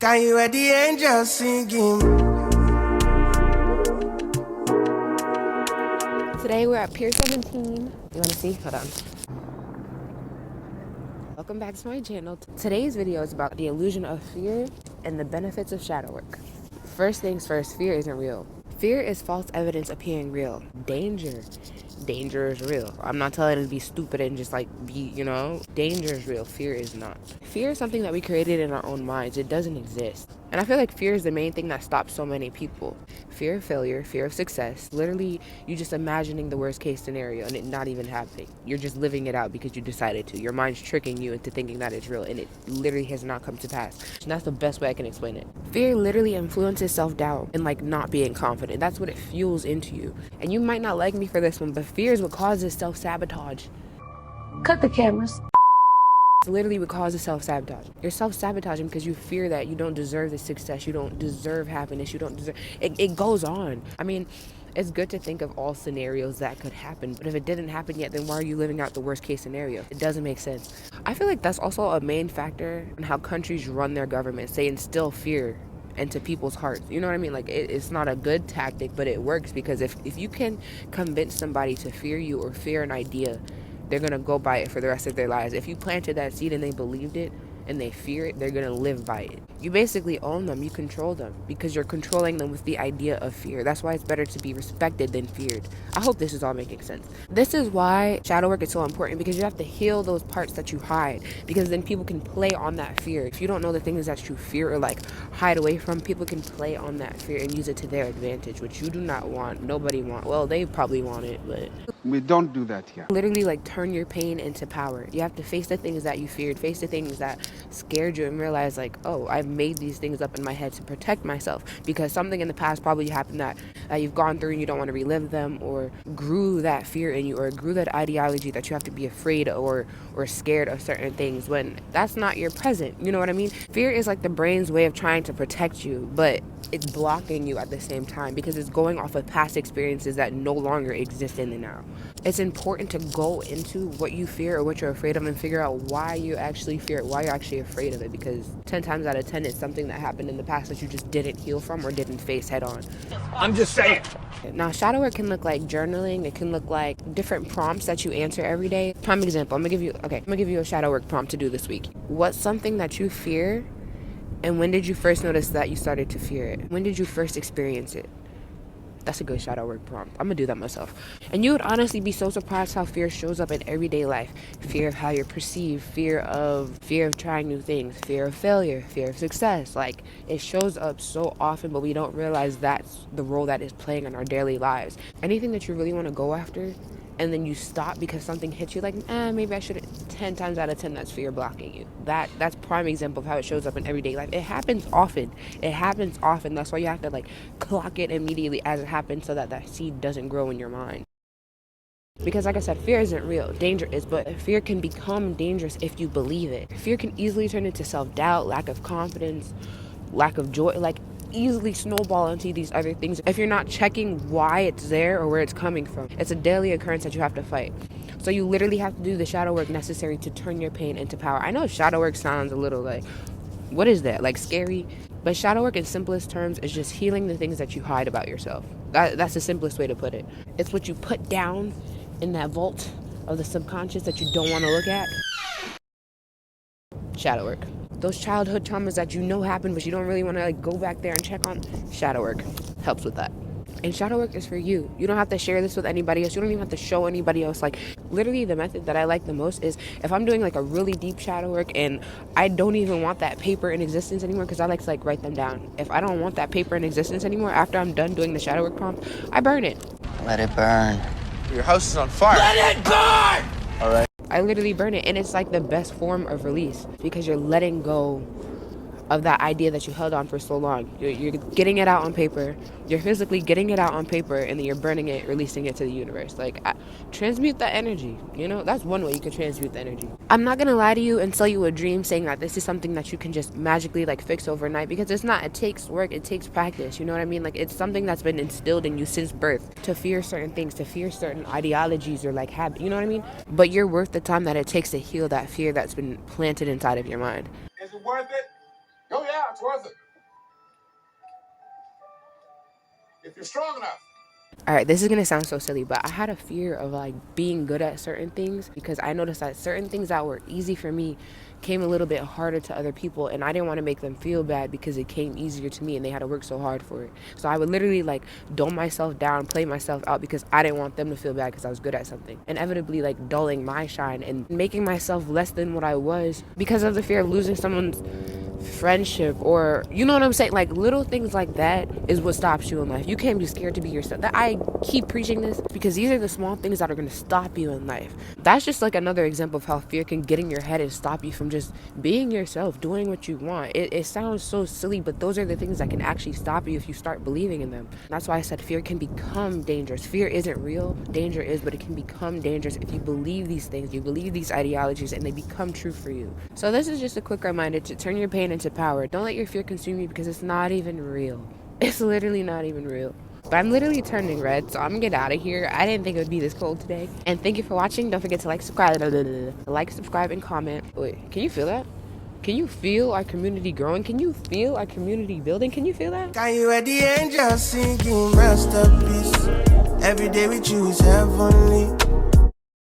Can you hear the angels singing? Today we're at Pier 17. You want to see? Hold on. Welcome back to my channel. Today's video is about the illusion of fear and the benefits of shadow work. First things first, fear isn't real. Fear is false evidence appearing real. Danger is real. I'm not telling you to be stupid and just like be, danger is real. Fear is not. Fear is something that we created in our own minds. It doesn't exist. And I feel like fear is the main thing that stops so many people. Fear of failure, fear of success. Literally, you just imagining the worst case scenario and it not even happening. You're just living it out because you decided to. Your mind's tricking you into thinking that it's real and it literally has not come to pass. And that's the best way I can explain it. Fear literally influences self-doubt and like not being confident. That's what it fuels into you. And you might not like me for this one, but fear is what causes self-sabotage. Cut the cameras. It's literally what causes self-sabotage. You're self-sabotaging because you fear that you don't deserve the success, you don't deserve happiness, you don't deserve... It goes on. I mean, it's good to think of all scenarios that could happen, but if it didn't happen yet, then why are you living out the worst case scenario? It doesn't make sense. I feel like that's also a main factor in how countries run their governments. They instill fear into people's hearts. You know what I mean? Like, it's not a good tactic, but it works because if you can convince somebody to fear you or fear an idea, they're going to go by it for the rest of their lives. If you planted that seed and they believed it and they fear it, they're going to live by it. You basically own them. You control them because you're controlling them with the idea of fear. That's why it's better to be respected than feared. I hope this is all making sense. This is why shadow work is so important, because you have to heal those parts that you hide, because then people can play on that fear. If you don't know the things that you fear or like hide away from, people can play on that fear and use it to their advantage, which you do not want. Nobody want. Well, they probably want it, but we don't do that here. Literally, like, turn your pain into power. You have to face the things that you feared, face the things that scared you, and realize, like, oh, I've made these things up in my head to protect myself because something in the past probably happened that you've gone through and you don't want to relive them, or grew that fear in you, or grew that ideology that you have to be afraid or scared of certain things when that's not your present. You know what I mean? Fear is like the brain's way of trying to protect you, but it's blocking you at the same time because it's going off of past experiences that no longer exist in the now. It's important to go into what you fear or what you're afraid of and figure out why you actually fear it, why you're actually afraid of it, because 10 times out of 10 it's something that happened in the past that you just didn't heal from or didn't face head on. I'm just saying. Now, shadow work can look like journaling. It can look like different prompts that you answer every day. Prime example, I'm gonna give you a shadow work prompt to do this week. What's something that you fear, and when did you first notice that you started to fear it? When did you first experience it? That's a good shadow work prompt. I'm gonna do that myself. And you would honestly be so surprised how fear shows up in everyday life. Fear of how you're perceived, fear of trying new things, fear of failure, fear of success. Like, it shows up so often, but we don't realize that's the role that it's playing in our daily lives. Anything that you really want to go after, and then you stop because something hits you, like, maybe I shouldn't. 10 times out of 10, that's fear blocking you. That's prime example of how it shows up in everyday life. It happens often. That's why you have to like clock it immediately as it happens, so that seed doesn't grow in your mind. Because like I said, fear isn't real, danger is, but fear can become dangerous if you believe it. Fear can easily turn into self-doubt, lack of confidence, lack of joy, like easily snowball into these other things if you're not checking why it's there or where it's coming from. It's a daily occurrence that you have to fight. So you literally have to do the shadow work necessary to turn your pain into power. I know shadow work sounds a little like, what is that? Like scary? But shadow work in simplest terms is just healing the things that you hide about yourself. That's the simplest way to put it. It's what you put down in that vault of the subconscious that you don't want to look at. Shadow work. Those childhood traumas that you know happened, but you don't really want to like go back there and check on. Shadow work helps with that. And shadow work is for you. You don't have to share this with anybody else. You don't even have to show anybody else. Like, literally the method that I like the most is if I'm doing like a really deep shadow work and I don't even want that paper in existence anymore, because I like to like write them down. If I don't want that paper in existence anymore, after I'm done doing the shadow work prompt, I burn it. Let it burn. Your house is on fire. Let it burn! All right. I literally burn it, and it's like the best form of release because you're letting go of that idea that you held on for so long. You're getting it out on paper. You're physically getting it out on paper, and then you're burning it, releasing it to the universe. Like, transmute that energy. That's one way you can transmute the energy. I'm not gonna lie to you and sell you a dream saying that this is something that you can just magically like fix overnight, because it's not. It takes work. It takes practice. You know what I mean? Like, it's something that's been instilled in you since birth, to fear certain things, to fear certain ideologies or like habits. You know what I mean? But you're worth the time that it takes to heal that fear that's been planted inside of your mind. Is it worth it? Oh yeah, it's worth it. If you're strong enough. All right, this is gonna sound so silly, but I had a fear of like being good at certain things because I noticed that certain things that were easy for me came a little bit harder to other people, and I didn't want to make them feel bad because it came easier to me and they had to work so hard for it. So I would literally like dull myself down, play myself out because I didn't want them to feel bad because I was good at something, inevitably like dulling my shine and making myself less than what I was because of the fear of losing someone's friendship, or you know what I'm saying, like little things like that is what stops you in life. You can't be scared to be yourself. That I keep preaching this because these are the small things that are going to stop you in life. That's just like another example of how fear can get in your head and stop you from just being yourself, doing what you want. It sounds so silly, but those are the things that can actually stop you if you start believing in them. That's why I said fear can become dangerous. Fear isn't real, danger is, but it can become dangerous if you believe these things, you believe these ideologies, and they become true for you. So this is just a quick reminder to turn your pain into power. Don't let your fear consume you because it's not even real. It's literally not even real. But I'm literally turning red, so I'm gonna get out of here. I didn't think it would be this cold today. And thank you for watching. Don't forget to like, subscribe, and comment. Wait, can you feel that? Can you feel our community growing? Can you feel our community building? Can you feel that? Can you hear the angels singing masterpiece? Every day with you is heavenly.